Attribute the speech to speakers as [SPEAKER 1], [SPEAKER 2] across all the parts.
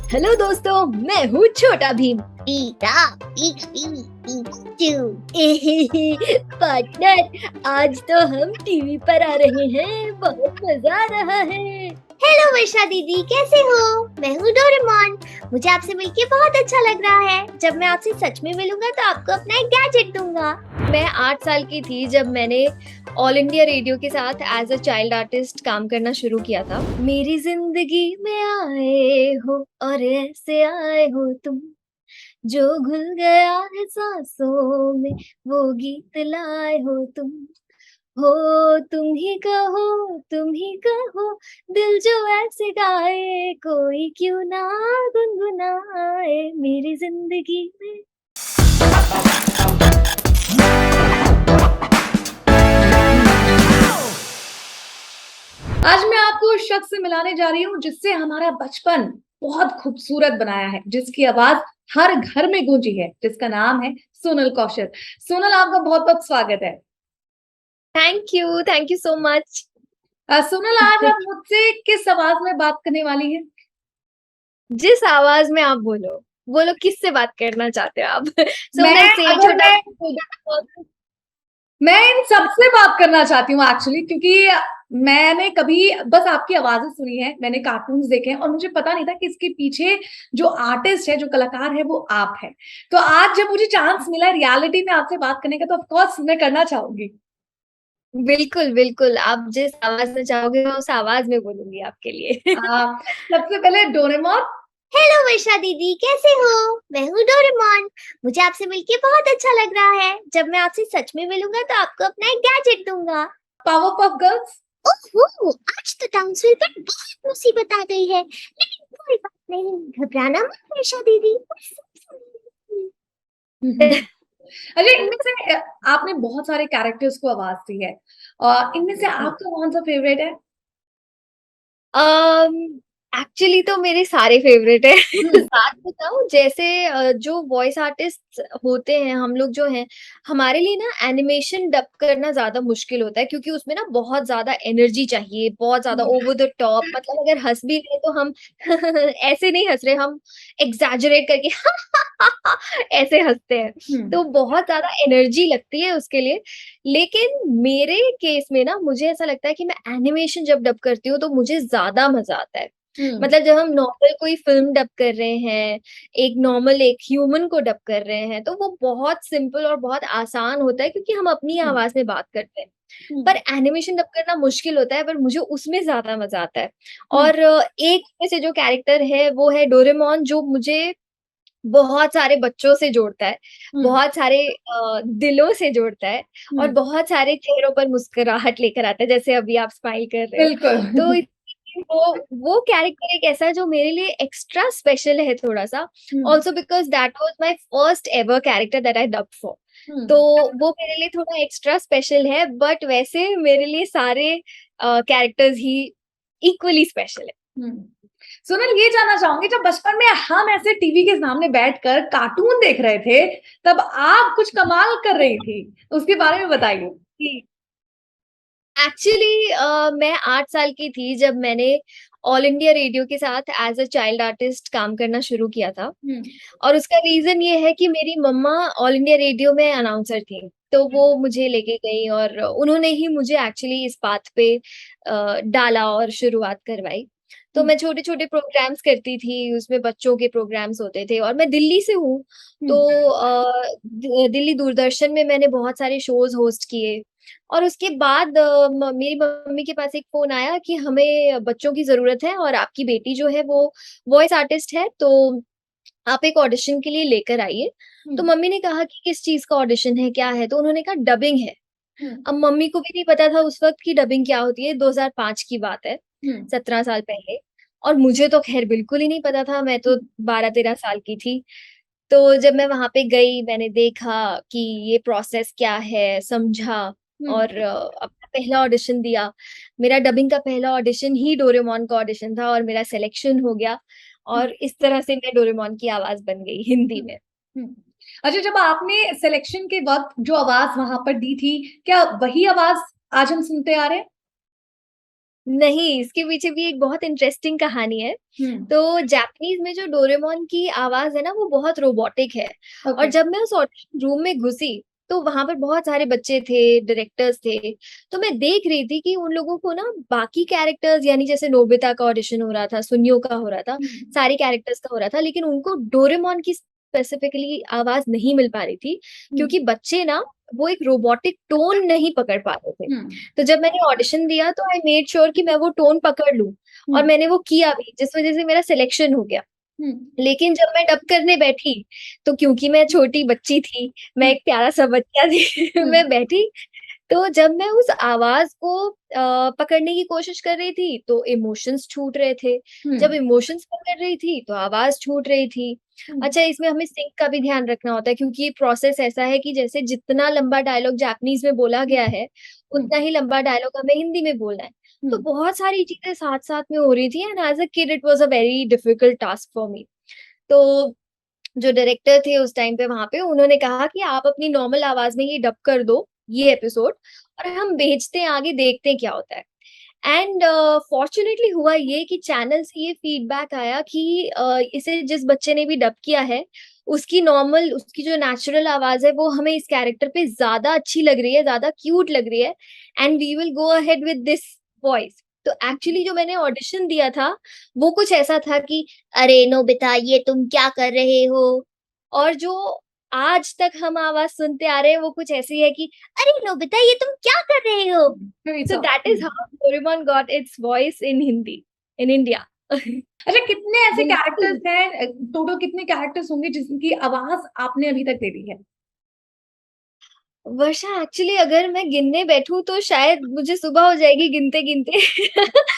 [SPEAKER 1] Hello दोस्तों, मैं हूँ छोटा भीम।
[SPEAKER 2] पीका पिकाचू।
[SPEAKER 1] पार्टनर, आज तो हम टीवी पर आ रहे हैं। बहुत मजा आ रहा है।
[SPEAKER 2] हेलो वर्षा दीदी, कैसे हो? मैं हूँ डोरेमोन। मुझे आपसे मिलके बहुत अच्छा लग रहा है। जब मैं आपसे सच में मिलूंगा तो आपको अपना एक गैजेट दूंगा।
[SPEAKER 1] मैं 8 साल की थी जब मैंने ऑल इंडिया रेडियो के साथ एज अ चाइल्ड आर्टिस्ट काम करना शुरू किया था। मेरी जिंदगी में आए हो और ऐसे आए हो तुम, जो घुल गया है सांसों में, वो गीत लाए हो तुम। हो तुम ही कहो, दिल जो ऐसे गाए, कोई क्यों ना गुनगुनाए मेरी जिंदगी में।
[SPEAKER 3] आज मैं आपको उस शख्स से मिलाने जा रही हूँ जिससे हमारा बचपन बहुत खूबसूरत बनाया है, जिसकी आवाज हर घर में गूंजी है, जिसका नाम है सोनल कौशल। सोनल, आपका बहुत बहुत स्वागत है।
[SPEAKER 1] Thank you so much.
[SPEAKER 3] Sonal, आज आप मुझसे किस आवाज में बात करने वाली हैं?
[SPEAKER 1] जिस आवाज में आप बोलो, बोलो किससे बात करना चाहते हो आप।
[SPEAKER 3] मैं
[SPEAKER 1] सोनल से,
[SPEAKER 3] अगर
[SPEAKER 1] छोटा।
[SPEAKER 3] मैं मैं इन सबसे बात करना चाहती हूँ एक्चुअली, क्योंकि मैंने कभी बस आपकी आवाजें सुनी है, मैंने कार्टून्स देखे हैं और मुझे पता नहीं था कि इसके पीछे जो आर्टिस्ट है, जो कलाकार है, वो आप हैं। तो आज जब मुझे चांस मिला रियलिटी में आपसे बात करने का, तो ऑफ कोर्स मैं करना चाहूंगी।
[SPEAKER 1] बिल्कुल बिल्कुल, आप जिस आवाज में चाहोगे मैं उस आवाज में बोलूंगी आपके लिए।
[SPEAKER 3] सबसे पहले डोरेमोन।
[SPEAKER 2] हेलो वर्षा दीदी, कैसे हो? मैं हूँ डोरेमोन। मुझे आपसे मिलके बहुत अच्छा लग रहा है। जब मैं आपसे सच में मिलूंगा तो आपको अपना एक गैजेट दूंगा।
[SPEAKER 3] Power puff girls.
[SPEAKER 2] ओहो, आज तो टाउनशिप पर बहुत मुसीबत आ गई है, लेकिन कोई बात नहीं, घबराना मत वर्षा दीदी।
[SPEAKER 3] अच्छा, इनमें से आपने बहुत सारे कैरेक्टर्स को आवाज दी है, इनमें से आपका कौन सा फेवरेट है?
[SPEAKER 1] अम, एक्चुअली तो मेरे सारे फेवरेट है। बात बताऊँ, जैसे जो वॉइस आर्टिस्ट होते हैं, हम लोग जो हैं, हमारे लिए ना एनिमेशन डब करना ज़्यादा मुश्किल होता है, क्योंकि उसमें ना बहुत ज़्यादा एनर्जी चाहिए, बहुत ज़्यादा ओवर द टॉप। मतलब अगर हँस भी रहे तो हम ऐसे नहीं हँस रहे, हम एक्ज़ैजरेट करके ऐसे हँसते हैं।
[SPEAKER 3] हम्म।
[SPEAKER 1] तो बहुत ज़्यादा एनर्जी लगती है उसके लिए। लेकिन मेरे केस में ना मुझे ऐसा लगता है कि मैं एनिमेशन जब डब करती हूँ तो मुझे ज़्यादा मज़ा आता है।
[SPEAKER 3] हम्म।
[SPEAKER 1] मतलब जब हम नॉर्मल कोई फ़िल्म डब कर रहे हैं, एक ह्यूमन को डब कर रहे हैं, तो वो बहुत सिंपल और बहुत आसान होता है, क्योंकि हम अपनी
[SPEAKER 3] हम्म।
[SPEAKER 1] आवाज़ में बात करते हैं। पर
[SPEAKER 3] हम्म।
[SPEAKER 1] एनिमेशन डब करना मुश्किल होता है, पर मुझे उसमें ज़्यादा मज़ा आता है।
[SPEAKER 3] हम्म।
[SPEAKER 1] और एक में से जो कैरेक्टर है वो है डोरेमोन, जो मुझे बहुत सारे बच्चों से जोड़ता है,
[SPEAKER 3] हम्म।
[SPEAKER 1] बहुत सारे दिलों से जोड़ता है और
[SPEAKER 3] हम्म।
[SPEAKER 1] बहुत सारे चेहरों पर मुस्कुराहट लेकर आता है, जैसे अभी आप स्माइल कर रहे हो।
[SPEAKER 3] बिल्कुल।
[SPEAKER 1] तो इसलिए वो कैरेक्टर एक ऐसा है जो मेरे लिए एक्स्ट्रा स्पेशल है थोड़ा-सा,
[SPEAKER 3] hmm,
[SPEAKER 1] also because that was my first ever character that I dubbed for.
[SPEAKER 3] हुँ,
[SPEAKER 1] तो वो मेरे लिए थोड़ा एक्स्ट्रा स्पेशल है, बट वैसे मेरे लिए सारे कैरेक्टर्स ही इक्वली स्पेशल है।
[SPEAKER 3] हुँ। सोनल, ये जानना चाहूँगी, जब बचपन में हम ऐसे टीवी के सामने बैठकर कार्टून देख रहे थे, तब आप कुछ कमाल कर रही थी, उसके बारे में बताइए?
[SPEAKER 1] जी। एक्चुअली मैं 8 साल की थी जब मैंने ऑल इंडिया रेडियो के साथ एज़ अ चाइल्ड आर्टिस्ट काम करना शुरू किया था।
[SPEAKER 3] हुँ,
[SPEAKER 1] और उसका रीज़न ये है कि मेरी मम्मा ऑल इंडिया रेडियो में अनाउंसर थी। तो
[SPEAKER 3] हुँ,
[SPEAKER 1] वो मुझे लेके गईं और उन्होंने ही मुझे एक्चुअली इस पाथ पे डाला और शुरुआत करवाई। तो
[SPEAKER 3] हुँ,
[SPEAKER 1] मैं छोटे-छोटे प्रोग्राम्स करती थी, उसमें बच्चों के प्रोग्राम्स होते थे और मैं दिल्ली से हूँ,
[SPEAKER 3] हुँ,
[SPEAKER 1] तो दिल्ली दूरदर्शन में मैंने बहुत सारे शोज़ होस्ट किए। और उसके बाद मेरी मम्मी के पास एक फ़ोन आया कि हमें बच्चों की ज़रूरत है और आपकी बेटी जो है वो वॉइस आर्टिस्ट है, तो आप एक ऑडिशन के लिए लेकर आइए।
[SPEAKER 3] हुँ,
[SPEAKER 1] तो मम्मी ने कहा कि किस चीज़ का ऑडिशन है, क्या है? तो उन्होंने कहा डबिंग है।
[SPEAKER 3] हुँ,
[SPEAKER 1] अब मम्मी को भी नहीं पता था उस वक़्त कि डबिंग क्या होती है, 2005 की बात है,
[SPEAKER 3] हुँ,
[SPEAKER 1] 17 साल पहले। और मुझे तो ख़ैर बिल्कुल ही नहीं पता था, मैं तो
[SPEAKER 3] हुँ,
[SPEAKER 1] 12-13 साल की थी। तो जब मैं वहाँ पे गई, मैंने देखा कि ये प्रोसेस क्या है, समझा
[SPEAKER 3] हुँ,
[SPEAKER 1] और अपना पहला ऑडिशन दिया। मेरा डबिंग का पहला ऑडिशन ही डोरेमोन का ऑडिशन था और मेरा सिलेक्शन हो गया
[SPEAKER 3] हुँ,
[SPEAKER 1] और इस तरह से मैं डोरेमोन की आवाज़ बन गई हिंदी
[SPEAKER 3] हुँ,
[SPEAKER 1] में।
[SPEAKER 3] हुँ। अच्छा, जब आपने सिलेक्शन के वक़्त जो आवाज़ वहाँ पर दी थी, क्या वही आवाज़ आज हम सुनते आ रहे हैं?
[SPEAKER 1] नहीं, इसके पीछे भी एक बहुत इंटरेस्टिंग कहानी है।
[SPEAKER 3] हुँ,
[SPEAKER 1] तो जापानीज़ में जो डोरेमोन की आवाज़ है ना, वो बहुत रोबोटिक है और
[SPEAKER 3] ओके।
[SPEAKER 1] जब मैं उस ऑडिशन रूम में घुसी, तो वहाँ पर बहुत सारे बच्चे थे, डायरेक्टर्स थे, तो मैं देख रही थी कि उन लोगों को ना बाकी कैरेक्टर्स यानी जैसे नोबिता का ऑडिशन हो रहा था, सुनियो का हो रहा था,
[SPEAKER 3] हुँ,
[SPEAKER 1] सारे कैरेक्टर्स का हो रहा था, लेकिन उनको डोरेमोन की स्पेसिफिकली आवाज़ नहीं मिल पा रही थी,
[SPEAKER 3] हुँ,
[SPEAKER 1] क्योंकि बच्चे ना, वो एक रोबोटिक टोन नहीं पकड़ पा रहे थे।
[SPEAKER 3] हुँ,
[SPEAKER 1] तो जब मैंने ऑडिशन दिया तो आई मेड श्योर कि मैं वो टोन पकड़ लूँ
[SPEAKER 3] हुँ,
[SPEAKER 1] और मैंने वो किया भी, जिस वज़ह से मेरा सिलेक्शन हो गया।
[SPEAKER 3] हुँ,
[SPEAKER 1] लेकिन जब मैं डब करने बैठी, तो क्योंकि मैं छोटी बच्ची थी, मैं
[SPEAKER 3] हुँ,
[SPEAKER 1] एक प्यारा-सा बच्चा थी,
[SPEAKER 3] हुँ,
[SPEAKER 1] मैं बैठी, तो जब मैं उस आवाज़ को पकड़ने की कोशिश कर रही थी, तो इमोशंस छूट रहे थे।
[SPEAKER 3] हुँ,
[SPEAKER 1] जब इमोशंस पकड़ रही थी, तो आवाज़ छूट रही थी।
[SPEAKER 3] हुँ,
[SPEAKER 1] अच्छा, इसमें हमें सिंक का भी ध्यान रखना होता है क्योंकि ये प्रोसेस ऐसा है कि जैसे जितना लंबा डायलॉग जापानीज़ में बोला
[SPEAKER 3] हुँ,
[SPEAKER 1] गया है,
[SPEAKER 3] हुँ,
[SPEAKER 1] उतना ही लंबा डायलॉग हमें हिंदी में बोलना है।
[SPEAKER 3] हुँ,
[SPEAKER 1] तो बहुत सारी चीज़ें साथ-साथ में हो रही थी and as a kid it was a very difficult task for me. तो जो डायरेक्टर थे उस टाइम पे वहाँ पे, उन्होंने कहा कि आप अपनी नॉर्मल आवाज़ में ये डब कर दो, ये एपिसोड और हम भेजते हैं आगे देखते हैं क्या होता है। एंड फॉर्च्यूनेटली हुआ ये कि चैनल से ये फीडबैक आया कि इसे जिस बच्चे ने भी डब किया है, उसकी जो नेचुरल आवाज़ है वो हमें इस कैरेक्टर पे ज़्यादा अच्छी लग रही है, ज़्यादा क्यूट लग रही है and we will go ahead with this voice. तो एक्चुअली जो मैंने ऑडिशन दिया था, वो कुछ ऐसा था कि
[SPEAKER 2] अरे नोबिता ये तुम क्या कर रहे हो?
[SPEAKER 1] और जो आज तक हम आवाज़ सुनते आ रहे हैं वो कुछ ऐसी है कि
[SPEAKER 2] अरे नोबिता ये तुम क्या कर रहे हो?
[SPEAKER 3] वही
[SPEAKER 1] सो
[SPEAKER 3] सब।
[SPEAKER 1] That is how Doraemon got its voice in Hindi, in India.
[SPEAKER 3] अच्छा कितने ऐसे कैरेक्टर्स
[SPEAKER 1] बिल्कुल।
[SPEAKER 3] हैं टोटल कितने कैरेक्टर्स होंगे जिनकी आवाज़ आपने अभी तक दे दी है?
[SPEAKER 1] वर्षा एक्चुअली अगर मैं गिनने बैठूँ तो शायद मुझे सुबह हो जाएगी गिनते-गिनते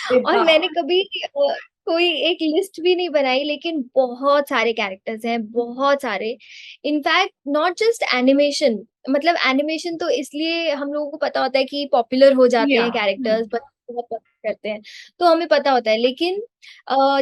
[SPEAKER 3] अरे
[SPEAKER 1] और मैंने
[SPEAKER 3] बाप!
[SPEAKER 1] कभी कोई एक लिस्ट भी नहीं बनाई लेकिन बहुत सारे कैरेक्टर्स हैं, बहुत सारे। इनफैक्ट नॉट जस्ट एनिमेशन मतलब एनिमेशन तो इसलिए हम लोगों को पता होता है कि पॉपुलर हो जाते
[SPEAKER 3] या
[SPEAKER 1] हैं
[SPEAKER 3] हुँ,
[SPEAKER 1] कैरेक्टर्स, बच्चे बहुत पसंद करते हैं, तो हमें पता होता है। लेकिन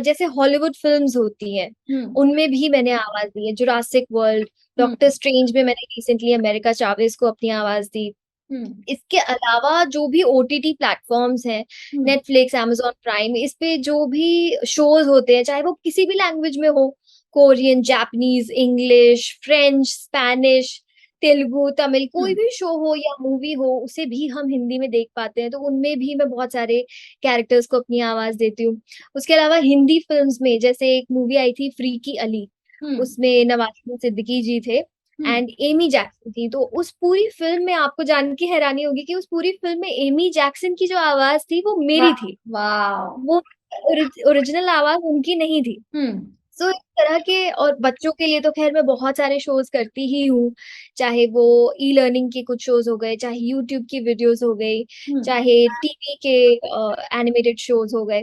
[SPEAKER 1] जैसे हॉलीवुड फ़िल्म्स होती हैं,
[SPEAKER 3] हुँ,
[SPEAKER 1] उनमें भी मैंने आवाज़ दी है। जुरासिक वर्ल्ड,
[SPEAKER 3] हुँ,
[SPEAKER 1] डॉक्टर स्ट्रेंज में मैंने रिसेंटली अमेरिका चावेज़ को अपनी आवाज़ दी।
[SPEAKER 3] हुँ,
[SPEAKER 1] इसके अलावा जो भी ओटीटी प्लेटफ़ॉर्म्स हैं,
[SPEAKER 3] हुँ,
[SPEAKER 1] नेटफ्लिक्स, अमेज़न प्राइम, इस पे जो भी शोज़ होते हैं, चाहे वो किसी भी लैंग्वेज में हो, Korean, Japanese, English, French, Spanish, Telugu, Tamil,
[SPEAKER 3] हुँ,
[SPEAKER 1] कोई भी शो हो या मूवी हो, उसे भी हम हिंदी में देख पाते हैं, तो उनमें भी मैं बहुत सारे कैरेक्टर्स को अपनी आवाज़ देती हूँ। उसके अलावा हिंदी फ़िल्म्स में जैसे एक मूवी आई थी फ्री की अली,
[SPEAKER 3] हुँ,
[SPEAKER 1] उसमें नवाज़ुद्दीन सिद्दीकी जी थे
[SPEAKER 3] हुँ,
[SPEAKER 1] एंड एमी जैक्सन थी, तो उस पूरी फ़िल्म में आपको जान के हैरानी होगी कि उस पूरी फ़िल्म में एमी जैक्सन की जो आवाज़ थी वो मेरी
[SPEAKER 3] वाह!
[SPEAKER 1] थी।
[SPEAKER 3] वाव!
[SPEAKER 1] वो ओरिजिनल आवाज़ उनकी नहीं थी।
[SPEAKER 3] हुँ,
[SPEAKER 1] सो इस तरह के और बच्चों के लिए तो ख़ैर मैं बहुत सारे शोज़ करती ही हूँ, चाहे वो ई-लर्निंग के कुछ शोज़ हो गए, चाहे यूट्यूब की वीडियोज़ हो गई,
[SPEAKER 3] हुँ,
[SPEAKER 1] चाहे टीवी के एनिमेटेड शोज़ हो गए।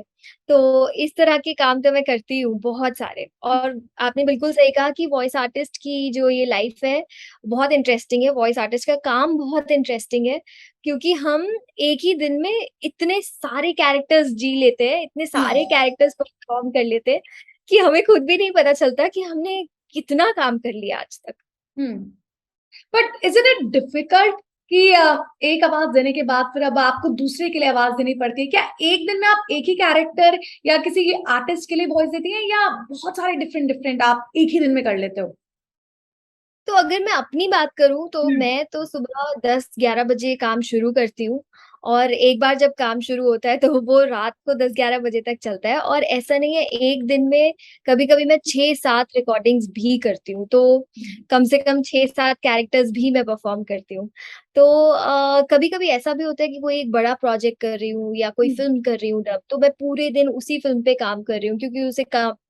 [SPEAKER 1] तो इस तरह के काम तो मैं करती हूँ बहुत सारे और आपने बिल्कुल सही कहा कि वॉइस आर्टिस्ट की जो ये लाइफ़ है, बहुत इंटरेस्टिंग है, वॉइस आर्टिस्ट का काम बहुत इंटरेस्टिंग है, क्योंकि हम एक ही दिन में इतने सारे कैरेक्टर्स जी लेते हैं, इतने
[SPEAKER 3] हुँ,
[SPEAKER 1] सारे कैरेक्टर्स परफ़ॉर्म कर लेते हैं कि हमें खुद भी नहीं पता चलता कि हमने कितना काम कर लिया आज तक।
[SPEAKER 3] हुँ। बट इज़न्ट इट डिफिकल्ट कि एक आवाज़ देने के बाद फिर अब आपको दूसरे के लिए आवाज़ देनी पड़ती है? क्या एक दिन में आप एक ही कैरेक्टर या किसी आर्टिस्ट के लिए वॉइस देती हैं या बहुत सारे डिफरेंट-डिफरेंट आप एक ही दिन में कर लेते हो?
[SPEAKER 1] तो अगर मैं अपनी बात करूँ तो
[SPEAKER 3] हुँ,
[SPEAKER 1] मैं तो सुबह 10-11 बजे काम शुरू करती हूँ और एक बार जब काम शुरू होता है तो वो रात को 10-11 बजे तक चलता है और ऐसा नहीं है एक दिन में कभी-कभी मैं 6-7 रिकॉर्डिंग्स भी करती हूँ। तो
[SPEAKER 3] हुँ,
[SPEAKER 1] कम से कम 6-7 कैरेक्टर्स भी मैं परफ़ॉर्म करती हूँ। तो कभी-कभी ऐसा भी होता है कि कोई एक बड़ा प्रोजेक्ट कर रही हूँ या कोई
[SPEAKER 3] हुँ,
[SPEAKER 1] फ़िल्म कर रही हूँ डब, तो मैं पूरे दिन उसी फ़िल्म पे काम कर रही हूँ क्योंकि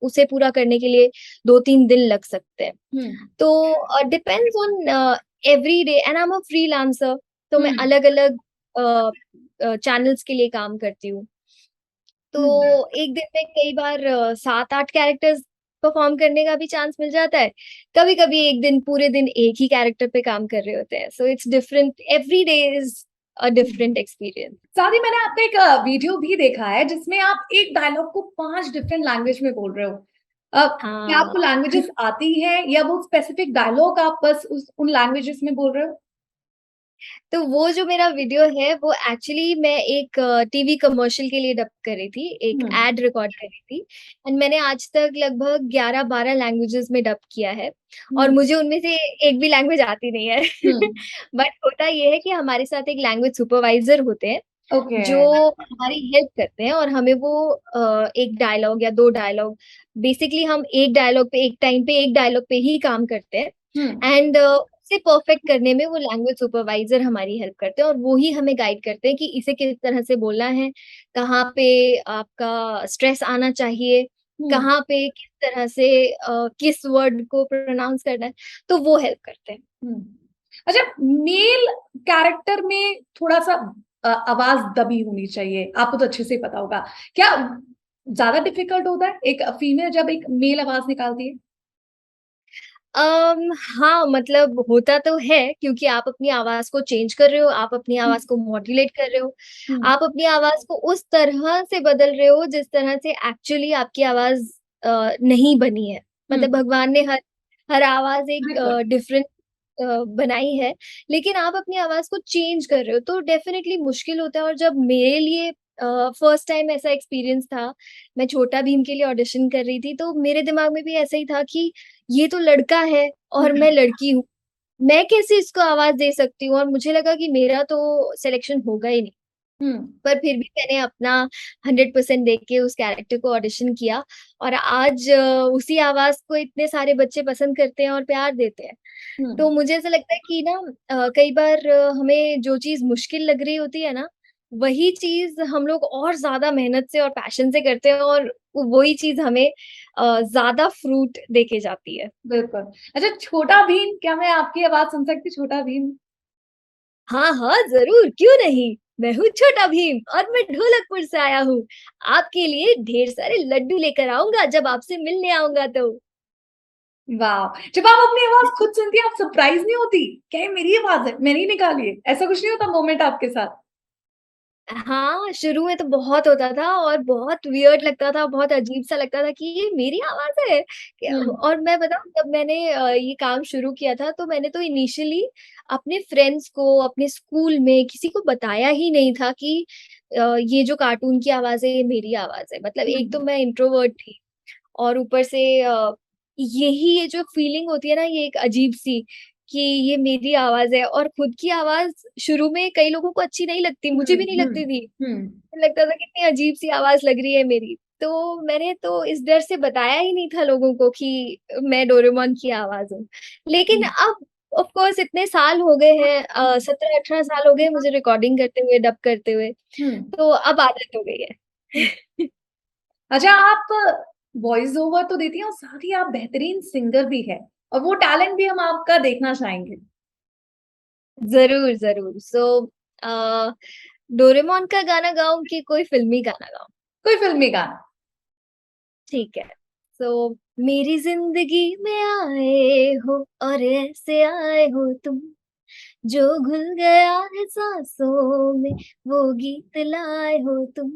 [SPEAKER 1] उसे पूरा करने के लिए 2-3 दिन लग सकते हैं।
[SPEAKER 3] हुँ,
[SPEAKER 1] तो depends on every day and I am a freelancer तो मैं
[SPEAKER 3] हुँ,
[SPEAKER 1] अलग-अलग चैनल्स के लिए काम करती हूँ। तो
[SPEAKER 3] हुँ।
[SPEAKER 1] एक दिन में कई बार 7-8 कैरेक्टर्स परफ़ॉर्म करने का भी चांस मिल जाता है। कभी-कभी एक दिन पूरे दिन एक ही कैरेक्टर पे काम कर रहे होते हैं। So it's different every day is a different experience.
[SPEAKER 3] साथ ही मैंने आपका एक वीडियो भी देखा है जिसमें आप एक डायलॉग को 5 डिफरेंट लैंग्वेज में बोल रहे हो। क्या
[SPEAKER 1] हाँ।
[SPEAKER 3] आपको लैंग्वेजेस आती हैं या वो स्पेसिफिक डायलॉग आप बस उस उन लैंग्वेजेस में बोल रहे हो?
[SPEAKER 1] तो वो जो मेरा वीडियो है वो एक्चुअली मैं एक टीवी कमर्शियल के लिए डब कर रही थी, एक
[SPEAKER 3] हुँ,
[SPEAKER 1] एड रिकॉर्ड कर रही थी एंड मैंने आज तक लगभग 11-12 लैंग्वेजेस में डब किया है और
[SPEAKER 3] हुँ,
[SPEAKER 1] मुझे उनमें से एक भी लैंग्वेज आती नहीं है।
[SPEAKER 3] हुँ,
[SPEAKER 1] बट होता ये है कि हमारे साथ एक लैंग्वेज सुपरवाइज़र होते हैं,
[SPEAKER 3] ओके।
[SPEAKER 1] जो हमारी हेल्प करते हैं और हमें वो 1 डायलॉग या 2 डायलॉग बेसिकली हम एक डायलॉग पे एक टाइम पे एक डायलॉग पे ही काम करते हैं
[SPEAKER 3] हुँ,
[SPEAKER 1] एंड उसे परफेक्ट करने में वो लैंग्वेज सुपरवाइज़र हमारी हेल्प करते हैं और वो ही हमें गाइड करते हैं कि इसे किस तरह से बोलना है, कहाँ पे आपका स्ट्रेस आना चाहिए,
[SPEAKER 3] हुँ,
[SPEAKER 1] कहाँ पे किस तरह से किस वर्ड को प्रोनाउंस करना है, तो वो हेल्प करते हैं।
[SPEAKER 3] हुँ। अच्छा, मेल कैरेक्टर में थोड़ा-सा आवाज़ दबी होनी चाहिए, आपको तो अच्छे से ही पता होगा। क्या ज़्यादा डिफ़िकल्ट होता है एक फीमेल जब एक मेल आवाज़ निकालती है?
[SPEAKER 1] हाँ, मतलब होता तो है क्योंकि आप अपनी आवाज़ को चेंज कर रहे हो, आप अपनी
[SPEAKER 3] हुँ,
[SPEAKER 1] आवाज़ को मॉड्यूलेट कर रहे हो,
[SPEAKER 3] हुँ,
[SPEAKER 1] आप अपनी आवाज़ को उस तरह से बदल रहे हो जिस तरह से एक्चुअली आपकी आवाज़ नहीं बनी है।
[SPEAKER 3] हुँ,
[SPEAKER 1] मतलब भगवान ने हर हर आवाज़ एक
[SPEAKER 3] बिल्कुल।
[SPEAKER 1] डिफरेंट बनाई है, लेकिन आप अपनी आवाज़ को चेंज कर रहे हो, तो डेफ़िनेटली मुश्किल होता है और जब मेरे लिए फर्स्ट टाइम ऐसा एक्सपीरियंस था, मैं छोटा भीम के लिए ऑडिशन कर रही थी, तो मेरे दिमाग में भी ऐसा ही था कि ये तो लड़का है और मैं लड़की हूँ, मैं कैसे इसको आवाज़ दे सकती हूँ और मुझे लगा कि मेरा तो सिलेक्शन होगा ही नहीं।
[SPEAKER 3] हुँ,
[SPEAKER 1] पर फिर भी मैंने अपना 100% दे के उस कैरेक्टर को ऑडिशन किया और आज उसी आवाज़ को इतने सारे बच्चे पसंद करते हैं और प्यार देते हैं।
[SPEAKER 3] हुँ,
[SPEAKER 1] तो मुझे ऐसा लगता है कि ना कई बार हमें जो चीज़ मुश्किल लग रही होती है ना, वही चीज़ हम लोग और ज़्यादा मेहनत से और पैशन से करते हैं और वही चीज़ हमें ज़्यादा फ्रूट दे के जाती है।
[SPEAKER 3] बिल्कुल। अच्छा, छोटा भीम, क्या मैं आपकी आवाज़ सुन सकती हूँ, छोटा भीम?
[SPEAKER 1] हाँ, हाँ, ज़रूर, क्यों नहीं? मैं हूँ छोटा भीम और मैं ढोलकपुर से आया हूँ। आपके लिए ढेर सारे लड्डू लेकर आऊँगा जब आपसे मिलने आऊँगा तो।
[SPEAKER 3] वाह! जब आप अपनी आवाज़ खुद सुनती हैं, आप सरप्राइज़ नहीं होती? क्या ये मेरी आवाज़ है? मैंने ही निकाली है? ऐसा कुछ नहीं होता मोमेंट आपके साथ?
[SPEAKER 1] हाँ, शुरू में तो बहुत होता था और बहुत वियर्ड लगता था, बहुत अजीब-सा लगता था कि ये मेरी आवाज़ है क्या
[SPEAKER 3] हुँ,
[SPEAKER 1] और मैं बताऊँ जब मैंने ये काम शुरू किया था तो मैंने तो इनिशियली अपने फ्रेंड्स को, अपने स्कूल में किसी को बताया ही नहीं था कि ये जो कार्टून की आवाज़ है ये मेरी आवाज़ है। मतलब
[SPEAKER 3] हुँ,
[SPEAKER 1] एक तो मैं इंट्रोवर्ट थी और ऊपर से यही ये जो फीलिंग होती है ना ये एक अजीब-सी कि ये मेरी आवाज़ है और खुद की आवाज़ शुरू में कई लोगों को अच्छी नहीं लगती,
[SPEAKER 3] हुँ,
[SPEAKER 1] मुझे भी नहीं
[SPEAKER 3] हुँ,
[SPEAKER 1] लगती थी।
[SPEAKER 3] हुँ,
[SPEAKER 1] लगता था कितनी अजीब-सी आवाज़ लग रही है मेरी। तो मैंने तो इस डर से बताया ही नहीं था लोगों को कि मैं डोरेमोन की आवाज़ हूँ। लेकिन
[SPEAKER 3] हुँ,
[SPEAKER 1] अब ऑफ़ कोर्स इतने साल हो गए हैं 17-18 साल हो गए मुझे रिकॉर्डिंग करते हुए, डब करते हुए,
[SPEAKER 3] हुँ।
[SPEAKER 1] तो अब आदत हो गई है।
[SPEAKER 3] अच्छा, आप वॉइस ओवर तो देती हैं और साथ ही आप बेहतरीन सिंगर भी हैं और वो टैलेंट भी हम आपका देखना चाहेंगे।
[SPEAKER 1] ज़रूर, ज़रूर। अ, डोरेमोन का गाना गाऊँ कि कोई फ़िल्मी गाना गाऊँ?
[SPEAKER 3] कोई फ़िल्मी गाना।
[SPEAKER 1] ठीक है। मेरी ज़िंदगी में आए हो और ऐसे आए हो तुम जो घुल गया है सांसों में वो गीत लाए हो तुम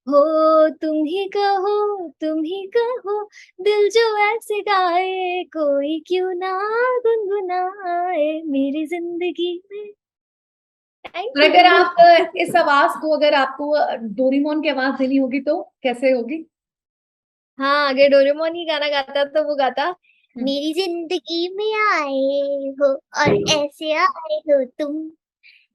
[SPEAKER 1] हो तुम ही कहो दिल जो ऐसे गाए कोई क्यों ना गुनगुनाए मेरी जिंदगी में थैंक
[SPEAKER 3] और अगर
[SPEAKER 1] यू
[SPEAKER 3] आप इस आवाज़ को अगर आपको डोरेमोन की आवाज़ देनी होगी तो कैसे होगी?
[SPEAKER 1] हाँ अगर डोरेमोन ही गाना गाता तो वो गाता
[SPEAKER 3] हुँ।
[SPEAKER 2] मेरी जिंदगी में आए हो और ऐसे आए हो तुम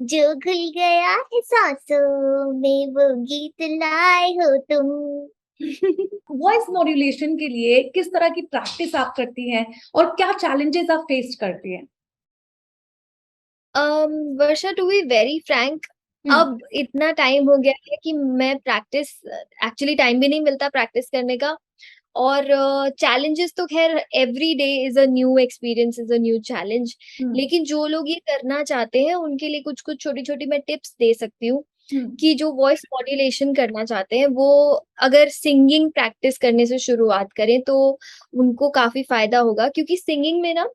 [SPEAKER 2] जो घुल गया है सांसों में वो गीत लाए हो तुम।
[SPEAKER 3] वॉइस मॉड्यूलेशन के लिए किस तरह की प्रैक्टिस आप करती हैं और क्या चैलेंजेस आप फेस करती हैं?
[SPEAKER 1] वर्षा टू बी वेरी फ्रैंक
[SPEAKER 3] हुँ,
[SPEAKER 1] अब इतना टाइम हो गया है कि मैं प्रैक्टिस एक्चुअली टाइम भी नहीं मिलता प्रैक्टिस करने का और चैलेंजेस तो ख़ैर every day is a new experience is a new challenge
[SPEAKER 3] hmm,
[SPEAKER 1] लेकिन जो लोग ये करना चाहते हैं उनके लिए कुछ-कुछ छोटी-छोटी मैं टिप्स दे सकती हूँ,
[SPEAKER 3] हुँ,
[SPEAKER 1] कि जो वॉइस मॉड्यूलेशन करना चाहते हैं वो अगर सिंगिंग प्रैक्टिस करने से शुरुआत करें तो उनको काफ़ी फ़ायदा होगा क्योंकि सिंगिंग में ना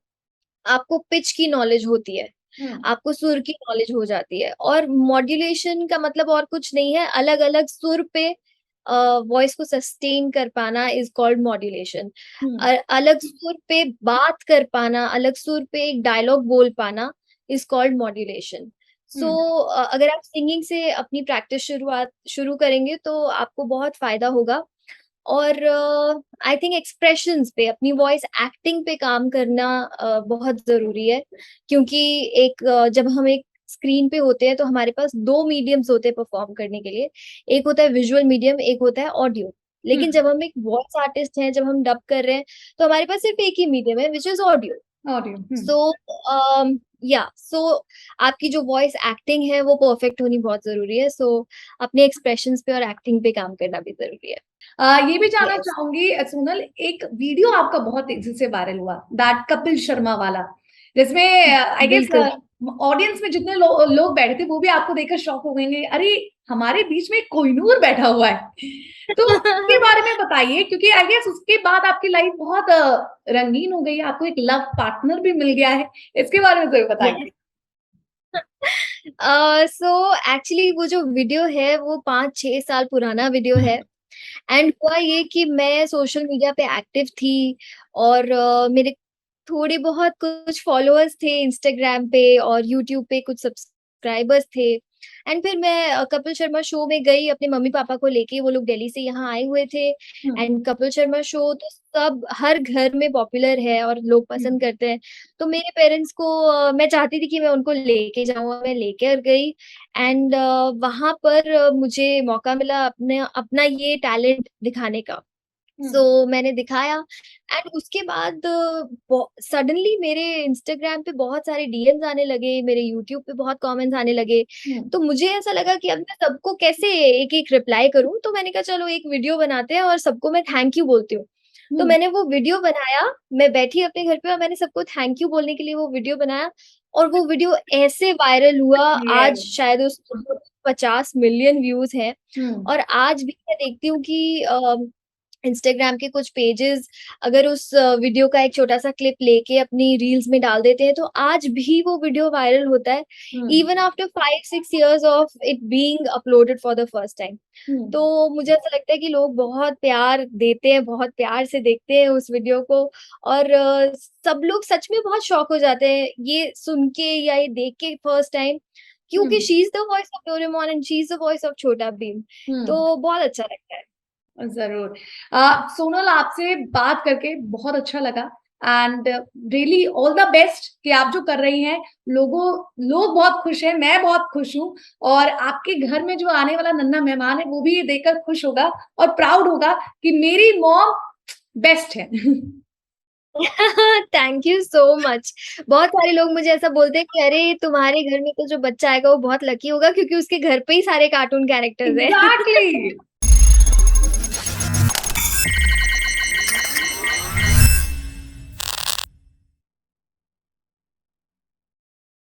[SPEAKER 1] आपको पिच की नॉलेज होती है।
[SPEAKER 3] हुँ,
[SPEAKER 1] आपको सुर की नॉलेज हो जाती है और मॉड्यूलेशन का मतलब और कुछ नहीं है, अलग-अलग सुर पे वॉइस को सस्टेन कर पाना इज़ कॉल्ड मॉड्यूलेशन।
[SPEAKER 3] हुँ,
[SPEAKER 1] अलग सुर पे बात कर पाना, अलग सुर पे एक डायलॉग बोल पाना, इज कॉल्ड मॉड्यूलेशन। सो
[SPEAKER 3] हुँ,
[SPEAKER 1] अगर आप सिंगिंग से अपनी प्रैक्टिस शुरू करेंगे तो आपको बहुत फायदा होगा। और आई थिंक एक्सप्रेशंस पे, अपनी वॉइस एक्टिंग पे काम करना बहुत ज़रूरी है, क्योंकि जब हम एक स्क्रीन पे होते हैं तो हमारे पास 2 मीडियम्स होते हैं परफॉर्म करने के लिए। एक होता है विजुअल मीडियम, एक होता है ऑडियो।
[SPEAKER 3] हुँ,
[SPEAKER 1] लेकिन जब हम एक वॉइस आर्टिस्ट हैं, जब हम डब कर रहे हैं, तो हमारे पास सिर्फ एक ही मीडियम है, व्हिच इज़ ऑडियो।
[SPEAKER 3] ऑडियो, हुँ।
[SPEAKER 1] सो सो आपकी जो वॉइस एक्टिंग है वो परफेक्ट होनी बहुत ज़रूरी है। सो अपने एक्सप्रेशंस पे और एक्टिंग पे काम करना भी ज़रूरी है।
[SPEAKER 3] ये भी जानना
[SPEAKER 1] यस।
[SPEAKER 3] चाहूँगी सोनल, एक वीडियो आपका बहुत तेज़ी से वायरल हुआ, दैट कपिल शर्मा वाला, जिसमें आई गेस
[SPEAKER 1] बिल्कुल।
[SPEAKER 3] ऑडियंस में जितने लोग बैठे थे वो भी आपको देखकर शॉक हो गएँगे, अरे! हमारे बीच में कोहिनूर बैठा हुआ है। तो उसके बारे में बताइए, क्योंकि आई गेस उसके बाद आपकी लाइफ बहुत रंगीन हो गई है, आपको एक लव पार्टनर भी मिल गया है। इसके बारे में ज़रूर बताइए।
[SPEAKER 1] यस। सो एक्चुअली वो जो वीडियो है वो 5-6 साल पुराना वीडियो है। एंड हुआ ये कि मैं सोशल मीडिया पे एक्टिव थी और मेरे थोड़े बहुत कुछ फॉलोअर्स थे इंस्टाग्राम पे और यूट्यूब पे कुछ सब्सक्राइबर्स थे। एंड फिर मैं कपिल शर्मा शो में गई अपने मम्मी-पापा को लेके, वो लोग दिल्ली से यहाँ आए हुए थे।
[SPEAKER 3] हुँ,
[SPEAKER 1] एंड कपिल शर्मा शो तो सब हर घर में पॉपुलर है और लोग
[SPEAKER 3] हुँ,
[SPEAKER 1] पसंद करते हैं। तो मेरे पेरेंट्स को मैं चाहती थी कि मैं उनको लेके जाऊँ और मैं लेकर गई। एंड वहाँ पर मुझे मौका मिला अपने अपना ये टैलेंट दिखाने का।
[SPEAKER 3] हुँ,
[SPEAKER 1] मैंने दिखाया एंड उसके बाद सडनली मेरे इंस्टाग्राम पे बहुत सारे डीएम्स आने लगे, मेरे यूट्यूब पे बहुत कमेंट्स आने लगे।
[SPEAKER 3] हुँ,
[SPEAKER 1] तो मुझे ऐसा लगा कि अब मैं सबको कैसे एक-एक रिप्लाई करूँ, तो मैंने कहा चलो एक वीडियो बनाते हैं और सबको मैं थैंक यू बोलती हूँ। तो
[SPEAKER 3] हुँ,
[SPEAKER 1] मैंने वो वीडियो बनाया, मैं बैठी अपने घर पे और मैंने सबको थैंक यू बोलने के लिए वो वीडियो बनाया और वो वीडियो ऐसे वायरल हुआ, आज
[SPEAKER 3] ये
[SPEAKER 1] शायद उस 50 मिलियन व्यूज़ हैं।
[SPEAKER 3] हुँ,
[SPEAKER 1] और आज भी मैं देखती हूँ कि इंस्टाग्राम के कुछ पेजेज़ अगर उस वीडियो का एक छोटा-सा क्लिप लेके अपनी रील्स में डाल देते हैं, तो आज भी वो वीडियो वायरल होता है,
[SPEAKER 3] hmm,
[SPEAKER 1] even after 5-6 years of it being uploaded for the first time.
[SPEAKER 3] हुँ,
[SPEAKER 1] तो मुझे ऐसा लगता है कि लोग बहुत प्यार देते हैं, बहुत प्यार से देखते हैं उस वीडियो को और सब लोग सच में बहुत शॉक हो जाते हैं, ये सुन के या ये देख के फर्स्ट टाइम,
[SPEAKER 3] हुँ,
[SPEAKER 1] क्योंकि she is the voice of Doraemon and she is the voice of छोटा भीम।
[SPEAKER 3] हुँ।
[SPEAKER 1] तो बहुत अच्छा लगता है।
[SPEAKER 3] ज़रूर। सोनल, आपसे बात करके बहुत अच्छा लगा and really all the best कि आप जो कर रही हैं, लोग बहुत खुश हैं, मैं बहुत खुश हूँ और आपके घर में जो आने वाला नन्हा मेहमान है, वो भी ये देखकर खुश होगा और प्राउड होगा कि मेरी मॉम बेस्ट है।
[SPEAKER 1] Thank you so much. बहुत सारे लोग मुझे ऐसा बोलते हैं कि अरे! तुम्हारे घर में तो जो बच्चा आएगा वो बहुत लकी होगा क्योंकि उसके घर पे ही सारे कार्टून कैरेक्टर्स हैं।
[SPEAKER 3] एग्ज़ैक्टली